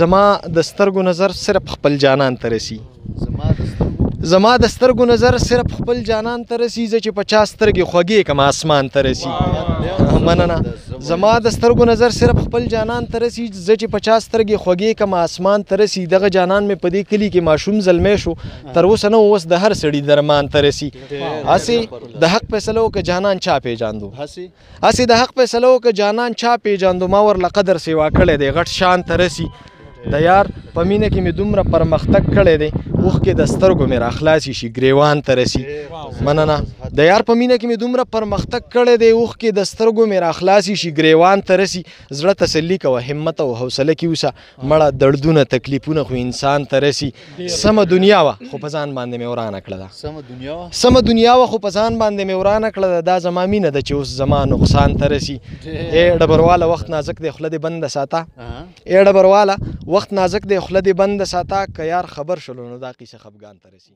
زما د سترګو نظر صرف خپل جانان ته رسي. زما د سترګو نظر صرف خپل جانان ته رسي. زه چې په چا سترګې خوږې کړم اسمان ته رسي. مننه. زما د سترګو نظر صرف خپل جانان ته رسي. زه چې په چا سترګې خوږې کړم اسمان ته رسي. دغه جانان مې په دې کلي کې ماشوم زلمی شو، تر اوسه نه اوس د هر سړي درمان ته رسي. هسې د حق فیصله وکړه جانان چا پیژاندو، هسې د حق فیصله وکړه جانان چا پیژاندو. ما ورله قدر سیوا کړی دی غټ شان ته رسي. د یار په مینه کې مې دومره پرمختګ کړی دی اوښکې د سترګو مې راخلاصې شي ګریوان ته رسي. مننه. د یار په مینه کې مې دومره پرمختګ کړی دی اوښکې د سترګو مې راخلاصې شي ګریوان ته رسي. زړه تسلي کوه، همت او حوصله کې اوسه، مړه دردونه تکلیفونه خو انسان ته رسي. سمه دنیا وه خو په ځان باندې مې ورانه کړه ده. سمه دنیا وه خو په ځان باندې مې ورانه کړه ده. دا زما مینه ده چې اوس زما نقصان ته رسي. ای ډبرواله وخت نازک دی خوله دې بنده ساته. ای ډبرواله وخت نازک دی خوله دې بنده ساته. که یار خبر شلو نو دا قیسه خفګان ته رسي.